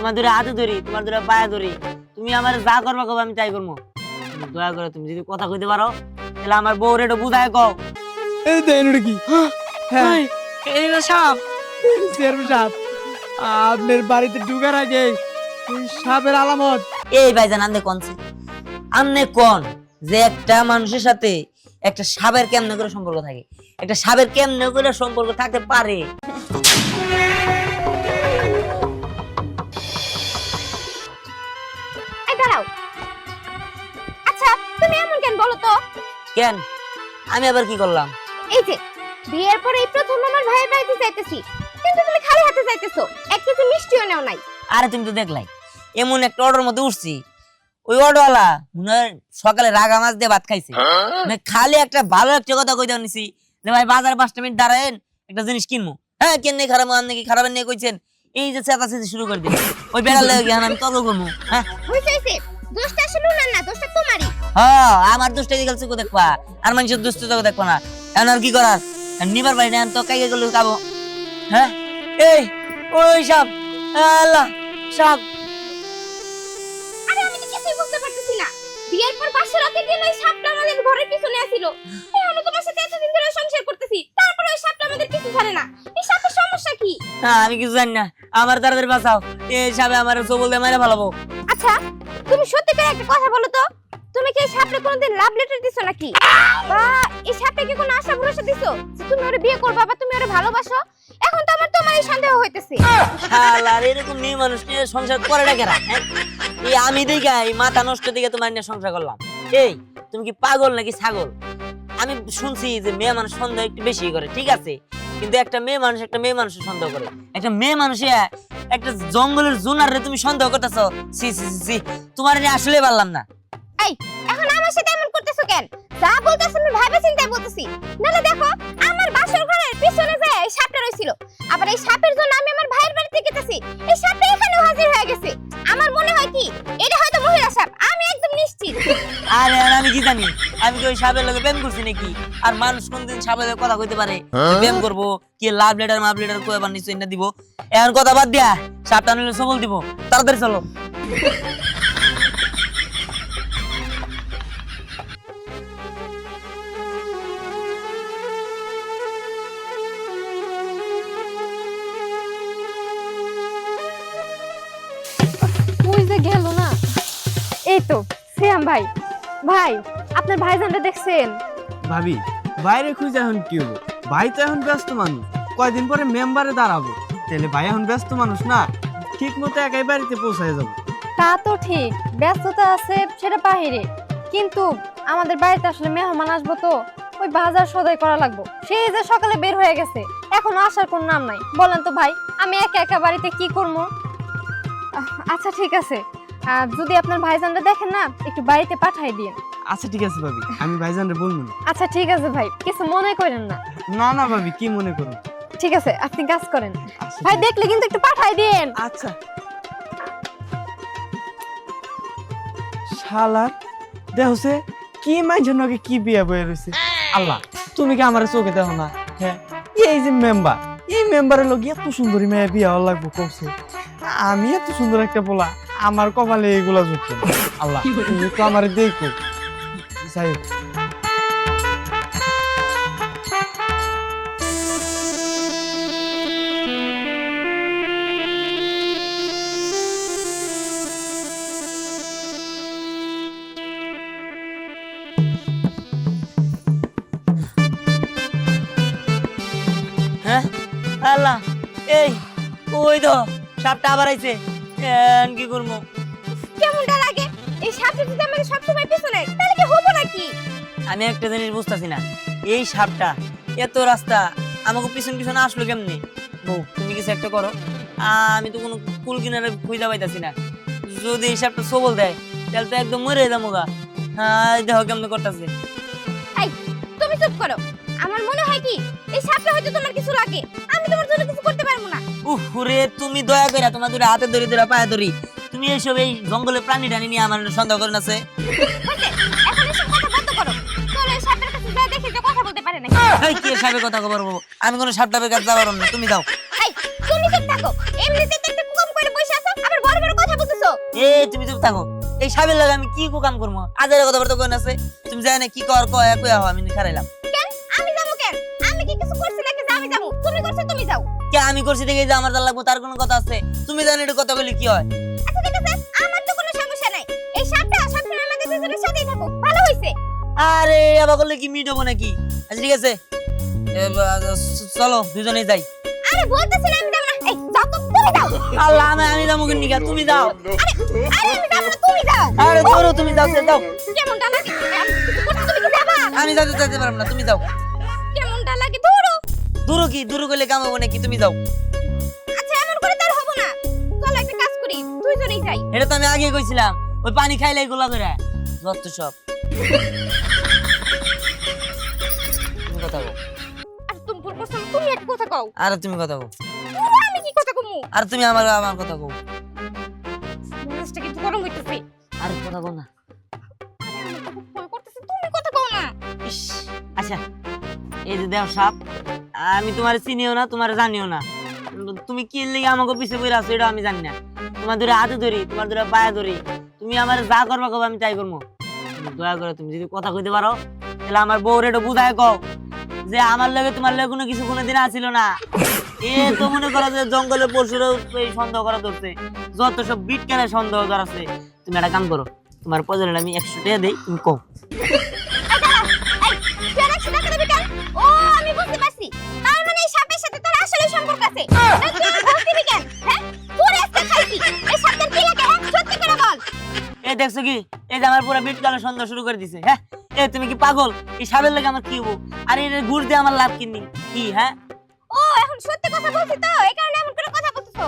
তোমার ধরে হাতে ধরি, তোমার ধরে পায়ে ধরি, তুমি আমার যা করবা কবে আমি তাই করবো। দয়া করে তুমি যদি কথা কইতে পারো তাহলে আমার বউরে একটু বুঝায় কও। এই দেন ওটা কি? হ্যাঁ এই না সাপ। চেয়ারম্যান সাহেব, আপনার বাড়িতে ঢুকার আগে এই সাপের আলামত। এই ভাইজান আমনে কোনছে, আমনে কোন যে একটা মানুষের সাথে একটা সাপের কেমনে করে সম্পর্ক থাকে, একটা সাপের কেমনে করে সম্পর্ক থাকতে পারে? এই দাঁড়াও, আচ্ছা তুমি এমন কেন বলো তো? কেন আমি আবার কি করলাম? এই যে বিয়ের পরে এই প্রথম আমার ভাইয়ের বাড়িতে যাইতেছি, কিন্তু তুমি খালি হাতে যাইতেছো, এক কেজি মিষ্টিও নেও নাই। আরে তুমি তো দেখলাই এমন একটা অর্ডার মধ্যে উঠছি, ওই অর্ডারওয়ালা মনে হয় সকালে রাগা মাছ দিয়ে ভাত খাইছে, মানে খালি একটা ভালো একটা কথা কইতে নিছি যে ভাই বাজারে 5 মিনিট দাঁড়ায়েন একটা জিনিস কিনবো। হ্যাঁ কেন নেই খারাপ, আপনি কি খারাপ নিয়ে কইছেন? এই যে চেঁচাচেঁচি শুরু করে দিল, ওই বেড়ার লেগে গিয়ে আমি তর্ক করবো। হ্যাঁ হইছে দোষটা আসলে উনার না, দোষটা তোমারই। হ্যাঁ আমার দুষ্টা দিকে চোখ দেখবা আর মানুষের দুষ্ট চোখ দেখবা না। এখন আর কি করার, নিবার পারি না তো কাইকে গেলে খাবো। হ্যাঁ এই ওই সাপ, আল্লাহ সাপ। আরে আমি তো কিছুই বুঝতে পারতেছি না, বিয়ের পর বাসা রাতে দিন ওই সাপটা আমাদের ঘরের পিছনে আসিল, আমি তোমার সাথে এতদিন ধরে সংসার করতেছি, তারপরে ওই সাপটা আমাদের কিছু ধরে না। এই সাপের সমস্যা কি? হ্যাঁ আমি কিছু জানি না, আমার তাড়াতাড়ি বাঁচাও, এই সাপে আমার চোবল দিয়ে মাইরা ফেলাবো। আচ্ছা তুমি সত্যি করে একটা কথা বলো তো, তুমি কি এই সাপটা কোনোদিন লাভ লেটার দিছো নাকি, বা এই সাপটা কি কোনো আশা ভরসা দিছো যে তুমি ওরে বিয়ে করবা বা তুমি ওরে ভালোবাসো? এখন তো আমার তোমার এই সন্দেহ হইতেছে। শালার এরকম মেয়ে মানুষ নিয়ে সংসার করে না কেরা? এই আমি দেখে এই মাথা নষ্ট দিকে তোমার নিয়ে সংসার করলাম। এই তুমি কি পাগল নাকি ছাগল? আমি শুনছি যে মেয়ে মানুষ সন্দেহ একটু বেশি করে, ঠিক আছে, কিন্তু একটা মেয়ে মানুষ একটা মেয়ে মানুষের সন্দেহ করে, একটা মেয়ে মানুষে একটা জঙ্গলের জুনারে তুমি সন্দেহ করতেছো? সি সি সি, তোমার নিয়ে আসলে পারলাম না। এই এখন আমার সাথে এমন করতেছো কেন? যা বলতেছ আমি ভাবে চিন্তাই বলতেছি। নালে দেখো আমার বাসর ঘরের পিছনে যে এই সাপটা রইছিল, আবার এই সাপের জন্য আমি আমার ভাইয়ের বাড়িতে গেতেছি, এই সাপটা এখানেও হাজির হয়ে গেছে। আমার মনে হয় কি এটা হয়তো মহিলা সাপ, আমি একদম নিশ্চিত। আরে আর আমি কি জানি, আমি কি ওই সাপের লগে প্রেম করছি নাকি? আর মানুষ কোনদিন সাপের লগে কথা কইতে পারে? প্রেম করবো কি লাভ লেটার মাভ লেটার কই আবার নিশ্চয় না দিব। এখন কথা বাদ দিয়া সাপটা নিলে সবল দিব, তাড়াতাড়ি চলো। ওই যে গেল না, এই তো সিয়াম ভাই। ভাই আপনার ভাইজানটা দেখছেন? ভাবি বাইরে খুঁজে এখন কি হবো? ভাই তো এখন ব্যস্ত মানুষ, কয়দিন পরে মেম্বারে দাঁড়াবো, তাহলে ভাই এখন ব্যস্ত মানুষ না, ঠিক মতো একাই বাড়িতে পৌঁছায় যাবো। তা তো ঠিক, ব্যস্ততা আছে সেটা বাহিরে, কিন্তু আমাদের বাড়িতে আসলে মেহমান আসবো তো, ওই বাজার সদাই করা লাগবে। সেই যে সকালে বের হয়ে গেছে, এখনো আসার কোন নাম নাই। বলেন তো ভাই, আমি একা একা বাড়িতে কি করবো? আচ্ছা ঠিক আছে, যদি আপনার ভাইজানটা দেখেন না, একটু বাড়িতে পাঠাই দিন। আচ্ছা ঠিক আছে ভাবি, আমি ভাইজানরে বলবো না। আচ্ছা ঠিক আছে ভাই, কিছু মনে করেন না। না না ভাবি, কি মনে করো? ঠিক আছে আপনি কাজ করেন, আচ্ছা, ভাই দেখলে কিন্তু একটু পাঠাই দিন। আচ্ছা। শালার দেখছে কি মাইজন নাকি কি বিয়া বয়ে রয়েছে। আল্লাহ তুমি কি আমার চোখে দেখো না? হ্যাঁ এই যে মেম্বার, এই মেম্বারের লোক এত সুন্দরী মেয়ে বিয়া হওয়ার লাগবো কমছে, আমি এত সুন্দর একটা বলা, আমার কপালে এগুলা জুটছে না। আল্লাহ তুমি তো আমার দেখো। যাই হোক, হ্যাঁ আল্লাহ, এই ওই তো সাপটা আবার আইছে, এখন কি করবো? কেমনটা লাগে এই সাপটা যদি আমাকে সবসময় পিছনে, তাহলে কি হবো নাকি? আমি একটা জিনিস বুঝতেছি না, এই সাপটা এত রাস্তা আমাকে পিছন পিছনে আসলো কেমনি? বউ তুমি কিছু একটা করো, আমি তো কোনো কুল কিনারে খুঁজে পাইতাছি না। যদি এই সাপটা সবল দেয় তাহলে তো একদম মরে যাবো গা। হ্যাঁ দেখো কেমন করতেছে। এই তুমি চুপ করো, আমার মনে হয় কি এই সাপটা হয়তো তোমার কিছু লাগে, আমি তোমার জন্য কিছু করতে পারবো না। উফরে তুমি দয়া করে তোমার দুটো হাতে ধরে ধরে পায়ে ধরি, তুমি এইসব এই জঙ্গলে প্রাণী টানি নিয়ে আমার সন্দেহ করেন আছে। এখন এসব কথা বন্ধ করো, চলো এই সাপের কাছে যা দেখি যে কথা বলতে পারে নাকি। এই কি সাপের কথা খবর বলবো? আমি কোনো সাপ টাপের কাছে যাবো না, তুমি দাও। এই তুমি চুপ থাকো, এমনিতে তো একটা কুকম করে বসে আছো, আবার বড় তুমি চুপ থাকো। এই সাবের লাগে আমি কি কাম করবো? আজের কথা বলতে কোন আছে? তুমি জানে কি কর কয়া কয়া আমি খারাইলাম। কেন আমি যাবো কেন? আমি কি কিছু করছি নাকি যে আমি যাবো? তুমি করছো তুমি যাও। কে আমি করছি দেখে যে আমার দাল লাগবো তার কোনো কথা আছে? তুমি জানো এটা কথা বলি কি হয়? আচ্ছা ঠিক আছে, আমার তো কোনো সমস্যা নাই। এই সাপটা সবসময় আমাদের দুজনের সাথেই থাকুক, ভালো হইছে। আরে আবার করলে কি মিট হবো নাকি? আচ্ছা ঠিক আছে, চলো দুজনেই যাই। আরে বলতেছি না আমি যাব না। এই যাও তো, তুমি যাও। আল্লাহ আমি যাবো কেন নিকা? তুমি যাও। আরে আমি যাব না, তুমি যাও। আরে ধরো তুমি যাও, যাও। কেমনটা লাগে? আমি কিছু করছি, তুমি কি যাবা? আমি যেতে পারবো না, তুমি যাও। কেমনটা লাগে? ধরো। দূরও কি দূর করলে কাম হবো নাকি? তুমি যাও। আচ্ছা এমন করে তার হবো না। চলো একটা কাজ করি, দুইজনেই যাই। এটা তো আমি আগে কইছিলাম, ওই পানি খাইলে এগুলা করে যত সব। তুমি কথা কও। আর তুমি ভুল করছো না, তুমি একটা কথা কও। আরে তুমি কথা কও। আমি কি কথা কমু? আর তুমি আমার কথা কও। মনসটা কিন্তু গরম হইতেছে। আর কথা কও না। আরে আমি তো খুব ভয় করতেছি, তুমি কথা কও না। ইস, আচ্ছা এই যে দেও সাপ, আমি তোমার চিনিও না তোমার জানিও না, তুমি কি লেগে আমাকে পিছে বইরা আছো এটা আমি জানি না। তোমার ধরে হাতে ধরি, তোমার ধরে পায়ে ধরি, তুমি আমার যা করবা কবে আমি তাই করবো। দয়া করে তুমি যদি কথা কইতে পারো তাহলে আমার বউরে একটু বুঝায় কও যে আমার লগে তোমার লগে কোনো কিছু কোনোদিন আসিল না। এ তো মনে করো যে জঙ্গলের পশুরও এই সন্দেহ করা ধরছে, যত সব বিট কেনা সন্দেহ করাছে। তুমি একটা কাম করো, তোমার প্রয়োজনে আমি 100 টাকা দেই, তুমি কও। ও আমি বুঝতে পারছি, তার মানে এই সাপের সাথে তোর আসলে সম্পর্ক আছে। তুই আমাকে বলছিলি কেন? হ্যাঁ পুরো আজকে খাইছি এই সাপের কি লাগে? হ্যাঁ সত্যি করে বল। এই দেখছো কি, এই যে আমার পুরো বিট কালো সন্দেহ শুরু করে দিছে। হ্যাঁ এ তুমি কি পাগল? এই সাপের লাগে আমার কি হবো? আর এর গুড় দিয়ে আমার লাভ কি? হ্যাঁ ও এখন সত্যি কথা বলছি তো, এই কারণে এমন করে কথা বলতেছো।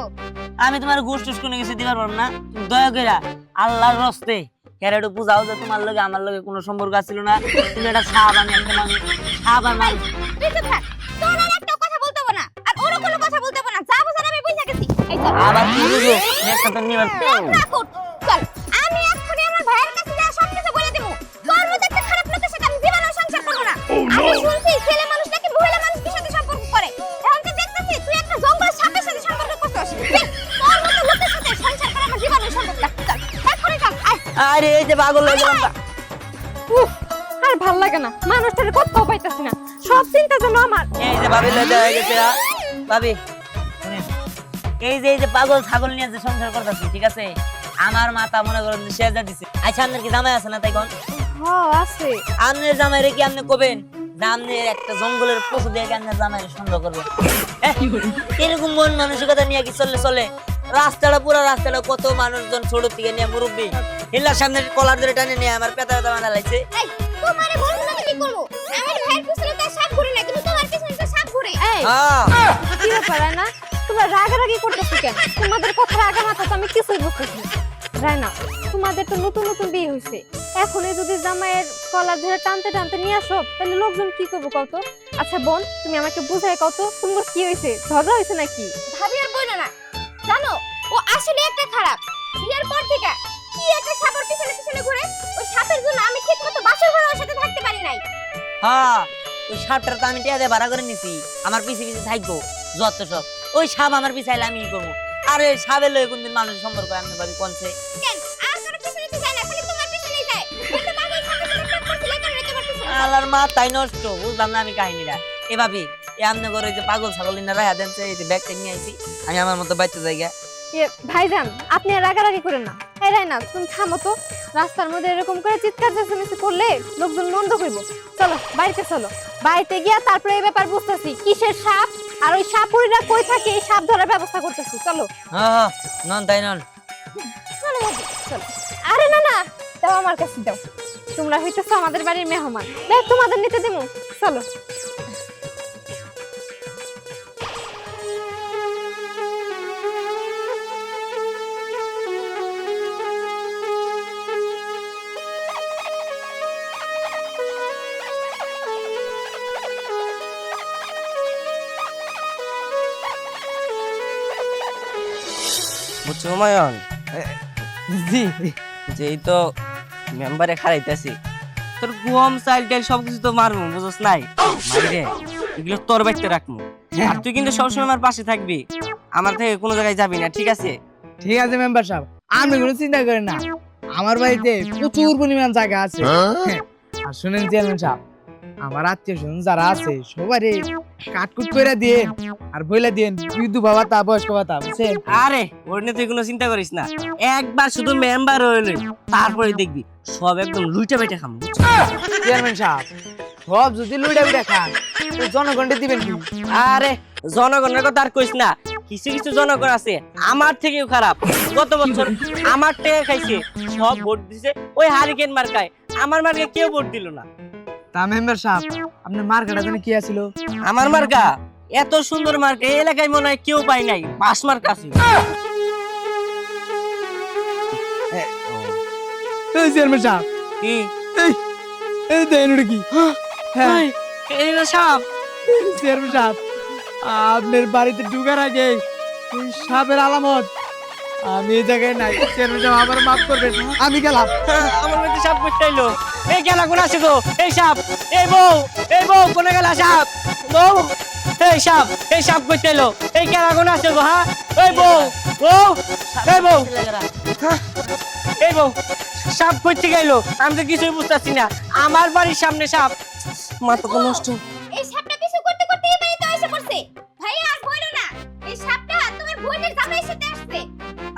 আমি তোমার গোশ টোস কোনো কিছু দিবার পারবো না। তুমি দয়া করে আল্লাহর রস্তে হেরাডু বুঝাও যে তোমার লগে আমার লগে কোনো সম্পর্ক আছিল না। তুমি একটা সাপ, আমি একটা মানুষ। সাপ আর মানুষ। তুই চুপ থাক, তোর আর একটা কথা বলতে হবে না, আর ওরও কোনো কথা বলতে হবে না, যা বোঝার আমি বুঝে গেছি। এই চল আবার কি বুঝো? একটা তো নিবার না কর, চল আমি এক্ষুনি আমার ভাইয়ের কাছে যা সব কিছু বলে দেবো। তোর মতো একটা খারাপ লোকের সাথে আমি জীবনেও সংসার করবো না। আমি শুনছি ছেলে মানুষ নাকি মহিলা মানুষের সাথে সম্পর্ক করে, এখন তো দেখতেছি তুই একটা জঙ্গল সাপের সাথে সম্পর্ক করছিস। তোর মতো লোকের সাথে সংসার করা আমার জীবনেও সম্ভব না। চল এক্ষুনি চল, আয়। আরে এই যে পাগল হয়ে গেলাম। উফ, আর ভাল লাগে না, মানুষটার কোথাও পাইতাছি না, সব চিন্তা যেন আমার। এই যে ভাবি লজ্জা হয়ে গেছে। ভাবি শুনেন, এই যে পাগল ছাগল নিয়ে যে সংসার করতেছি, ঠিক আছে, আমার মাথা মনে করেন শেষা দিছে। আচ্ছা আপনার কি জামাই আছে না? তাই কোন হ্যাঁ আছে। আপনার জামাই রে কি আপনি কবেন যে আপনি একটা জঙ্গলের পশু দিয়ে আপনার জামাইরে সন্দেহ করবেন? এরকম মন মানসিকতা নিয়ে কি চলে? রাস্তাটা কত মানুষজন ছোট থেকে নিয়ে মুরব্বী হিল্লার সামনে কলার ধরে টানে নিয়ে আমার পেতা বানা লাগছে। এই তোমারে বলবো না কি করব? আমার ভাইয়ের পিছনে তো সাপ ঘুরে না, কিন্তু তোমার পিছনে তো সাপ ঘুরে। এই কি ব্যাপার না, তোমরা রাগারাগি করতেছো কেন? তোমাদের কথা রাগামাতা তো আমি কিছুই বুঝতেছি না। রায়না, তোমাদের তো নতুন নতুন বিয়ে হয়েছে, এখনই যদি জামাইয়ের কলার ধরে টানতে টানতে নিয়ে আসো তাহলে লোকজন কি করবো কত? আচ্ছা বোন, তুমি আমাকে বুঝাই কত, তোমার কি হয়েছে? ঝগড়া হয়েছে নাকি? ভাবি আর বইলো না, জানো ও আসলে একটা খারাপ। বিয়ের পর থেকে কি একটা সাপের পিছনে পিছনে ঘুরে, ওই সাপের জন্য আমি ঠিকমতো বাসর ঘরে ওর সাথে থাকতে পারি নাই। হ্যাঁ ওই সাপটার তো আমি টিয়া দিয়ে ভাড়া করে নিছি, আমার পিছে থাকবো যত সব। ওই সাপ আমার পিছে আইলে আমি কি করবো? আরে সাপের লয়ে কোনদিন মানুষের সম্পর্ক আমি ভাবি কোনছে? কেন আর কারো পিছনে তো যায় না, খালি তোমার পিছনেই যায়। কিন্তু আগে সাপের সাথে প্রেম করছিলে, কারণে তোমার পিছনে যায়। আল্লাহর মাথায় নষ্ট, বুঝলাম না আমি কাহিনীটা। এ ভাবি এ আমনে করে যে পাগল ছাগল নিয়ে রাখা দেনছে, এই যে ব্যাগটা নিয়ে আইছি, আমি আমার মতো বাইতে জায়গা। ভাইজান আপনি আর রাগারাগি করেন না। এই রায়না তুমি থামো তো, রাস্তার মধ্যে এরকম করে চিৎকার চেঁচামেচি করলে লোকজন মন্দ হইব। চলো বাড়িতে চলো, বাড়িতে গিয়া তারপরে এই ব্যাপার বুঝতেছি কিসের সাপ আর ওই সাপুরিরা কই থাকে এই সাপ ধরার ব্যবস্থা করতেছি। চলো হ্যাঁ নন তাই নন। চলো চলো। আরে না না, দাও আমার কাছে দাও, তোমরা হইতেছো আমাদের বাড়ির মেহমান, দেখ তোমাদের নিতে দেবো। চলো বুঝছো হুমায়ুন, জি যেই তো মেম্বারে খারাইতেছি, তোর গম চাল টাল সবকিছু তো মারবো, বুঝছ নাই? মাইরে এগুলো তোর বাড়িতে রাখবো, আর তুই কিন্তু সবসময় আমার পাশে থাকবি, আমার থেকে কোনো জায়গায় যাবি না, ঠিক আছে? ঠিক আছে মেম্বার সাহেব, আমি কোনো চিন্তা করি না, আমার বাড়িতে প্রচুর পরিমাণ জায়গা আছে। আর শুনেন চেয়ারম্যান সাহেব, আমার আত্মীয় স্বজন যারা আছে সবারই কাটকুট করে দিয়ে আর বইলা দিয়ে বিধু বাবা তা বয়স্ক ভাতা, বুঝছেন? আরে ওর নিয়ে তুই কোনো চিন্তা করিস না, একবার শুধু মেম্বার হইলে তারপরে দেখবি সব একদম লুইটা বেটে খাম। চেয়ারম্যান সাহেব, সব যদি লুইডা বিডা খান তো জনগণকে দিবেন কি? আরে জনগণের কথা আর কইস না, কিছু কিছু জনগণ আছে আমার থেকেও খারাপ। গত বছর আমার টাকা খাইছে, সব ভোট দিছে ওই হারিকেন মার্কায়, আমার মার্কায় কেউ ভোট দিল না। তা মেম্বার সাহেব, আপনার মার্কাটা জানি কি আছিল? আমার মার্কা এত সুন্দর মার্কা এই এলাকায় মনে হয় কেউ পাই নাই, বাস মার্কা আছে। এই চেয়ারম্যান সাহেব, কি এই দেন ওটা কি? হ্যাঁ এই না সাপ, চেয়ারম্যান সাহেব, আপনার বাড়িতে ঢুকার আগে এই সাপের আলামত আমি এই জায়গায় নাই। চেয়ারম্যান সাহেব, আমার মাফ করবেন, আমি গেলাম। আমার মধ্যে সাপ করতে এলো। এই গেলা কোন আছে গো? এই সাপ, এই বউ কোনে গেলা সাপ? বউ, এই সাপ করতে এলো। এই গেলা কোন আছে গো? হ্যাঁ এই বউ, এই বউ, এই বউ সাপ করতে গেল, আমি তো কিছুই বুঝতেছি না। আমার বাড়ির সামনে সাপ, মাথা তো নষ্ট। এই সাপটা কিছু করতে করতে এই বাড়িতে এসে পড়ছে। ভাইয়া আর বইলো না, এই সাপটা তোমার বোনের জামাইয়ের সাথে আসছে।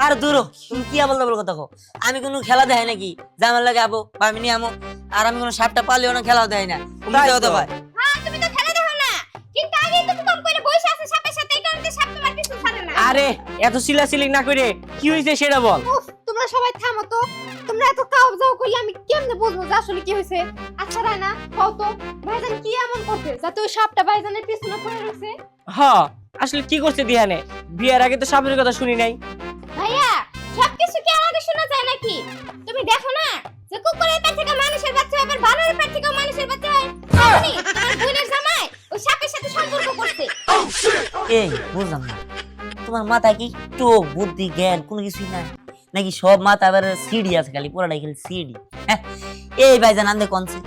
আর দূর তুমি কি আবল তাবল কথা কো? আমি কোনো খেলা দেখাই নাকি জামার লাগে আবো বা আমি নিয়ে আমো? আর আমি কোনো সাপটা পালিও না, খেলাও দেয় না। তুমি তাই যাও তো তো। ভাই। হ্যাঁ তুমি তো খেলা দেখো না, কিন্তু আগে তুমি কম করে বসে আছে সাপের সাথে, এই কারণে সাপ তোমার কিছু ছাড়ে না। আরে এত সিলাসিলি না করে কি হয়েছে সেটা বল। উফ, তোমরা সবাই থামো তো। তোমরা এত কাউ যাও করলে আমি কেমনে বুঝবো যে আসলে কি হয়েছে? আচ্ছা রায়না, কও তো ভাইজান কি এমন করতে যাতে ওই সাপটা ভাইজানের পিছনে পড়ে রয়েছে? হ্যাঁ আসলে কি করছে দিহানে? বিয়ের আগে তো সাপের কথা শুনি নাই। ভাইয়া সবকিছু কি আমাকে শোনা যায় নাকি? তুমি দেখো না যে কুকুরের পেট থেকে মানুষের বাচ্চা হয়, আবার বানরের পেট থেকে মানুষের বাচ্চা হয়। আপনি তোমার বোনের জামাই ওই সাপের সাথে সম্পর্ক করছে। এই বুঝলাম না, তোমার মাথায় কি একটু বুদ্ধি জ্ঞান কোনো কিছুই নাই নাকি? সব মাথা আবার সিডি আছে, খালি পুরাটাই খালি সিডি। হ্যাঁ এই ভাইজান আন্দে কোনছে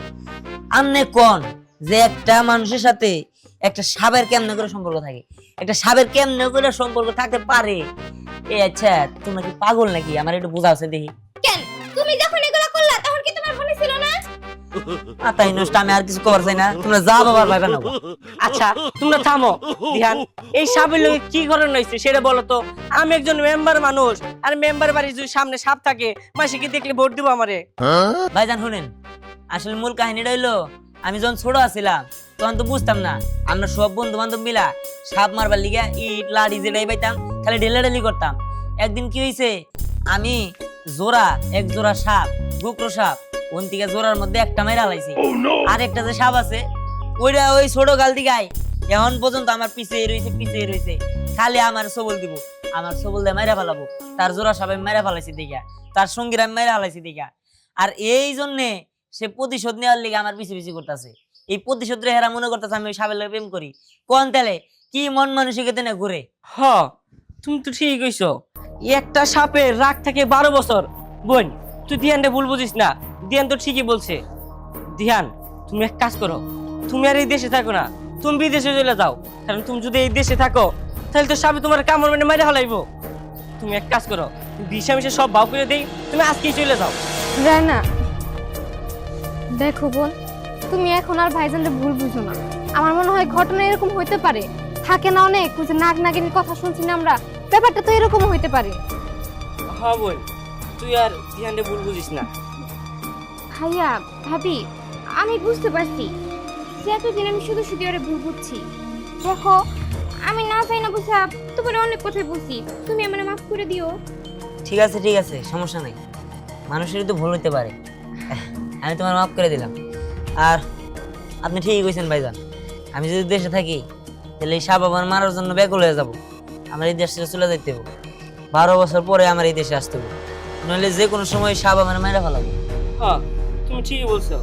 আমনে কোন যে একটা মানুষের সাথে একটা সাপের কেমনে করে সম্পর্ক থাকে? একটা সাপের কেমনে করে সম্পর্ক থাকতে পারে? এই আচ্ছা তোমরা কি পাগল নাকি? আমার একটু বোঝা আছে দেখি। কেন তুমি যখন এগুলো করলা তখন কি তোমার মনে ছিল না? তাই নষ্ট, আমি আর কিছু করার চাই না, তোমরা যা বাবার ভাইবা না। আচ্ছা তোমরা থামো। দিহান এই সাপের লোকে কি ঘটনা হয়েছে সেটা বলো তো। আমি একজন মেম্বার মানুষ, আর মেম্বার বাড়ির যদি সামনে সাপ থাকে মাসে কি দেখলে ভোট দিব আমারে? ভাইজান শুনেন, আসলে মূল কাহিনীটা হইলো আমি যখন ছোট আছিলাম তখন তো বুঝতাম না। আমরা সব বন্ধু বান্ধব মিলা সাপ মারবার লিগা ইট লাড়ি যেটাই পাইতাম খালি ঢেলাঢেলি করতাম। একদিন কি হয়েছে, আমি এক জোড়া সাপ, গোকরো সাপ, ওন থেকে জোড়ার মধ্যে একটা মেরা লাইছি। আর একটা যে সাপ আছে ওইটা ওই ছোট গাল দিগাই এখন পর্যন্ত আমার পিছে রয়েছে, খালি আমার সবল দিব, আমার সবল দিয়ে মেরা ফেলাবো। তার জোড়া সাপ আমি মেরা ফেলাইছি দেখা, তার সঙ্গীরা আমি মেরা ফেলাইছি দেখা। আর এই জন্যে সে প্রতিশোধ নেওয়ার লিগে আমার পিছে করতেছে। এই প্রতিশোধ রে হেরা মনে করতেছে আমি ওই সাপের লগে প্রেম করি। কোন তেলে কি মন মানসিকতা না ঘুরে। হ তুমি তো ঠিক কইছো, একটা সাপের রাগ থাকে 12 বছর। বোন তুই দিহানটা ভুল বুঝিস না, দিহান তো ঠিকই বলছে। দিহান তুমি এক কাজ করো, তুমি আর এই দেশে থাকো না, তুমি বিদেশে চলে যাও। কারণ তুমি যদি এই দেশে থাকো তাহলে তো সাপে তোমার কামড় মানে মেরে ফেলাইবো। তুমি এক কাজ করো, বিষা মিশে সব ভাব করে দেই, তুমি আজকেই চলে যাও। রায়না দেখো বোন, তুমি এখন আর ভাইজানকে ভুল বুঝো না। আমার মনে হয় ঘটনা এরকম হইতে পারে, থাকে না অনেক ওই যে নাগ নাগিনীর কথা শুনছি না আমরা, ব্যাপারটা তো এরকম হইতে পারে। হ্যাঁ বোন, তুই আর দিহানটা ভুল বুঝিস না। ভাইয়া ভাবি আমি বুঝতে পারছি যে এতদিন আমি শুধু শুধু ওরে ভুল বুঝছি। দেখো আমি না চাই না বুঝা তোমার অনেক কথাই বলছি, তুমি আমার মাফ করে দিও। ঠিক আছে সমস্যা নাই, মানুষেরই তো ভুল হইতে পারে, আমি তোমার মাফ করে দিলাম। আর আপনি ঠিকই কইছেন ভাইজান, আমি যদি দেশে থাকি তাহলে এই সাপ আমার মারার জন্য ব্যাকুল হয়ে যাব। আমার এই দেশ ছেড়ে চলে যাইতে হবে, 12 বছর পরে আমার এই দেশে আসতে হবে, নইলে যে কোনো সময় সাপ আমার মেরে ফেলাবো। হ্যাঁ তুমি ঠিকই বলছো।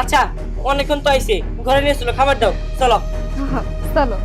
আচ্ছা অনেকক্ষণ তো আইছে, ঘরে নিয়ে চলো, খাবার দাও, চলো। চলো।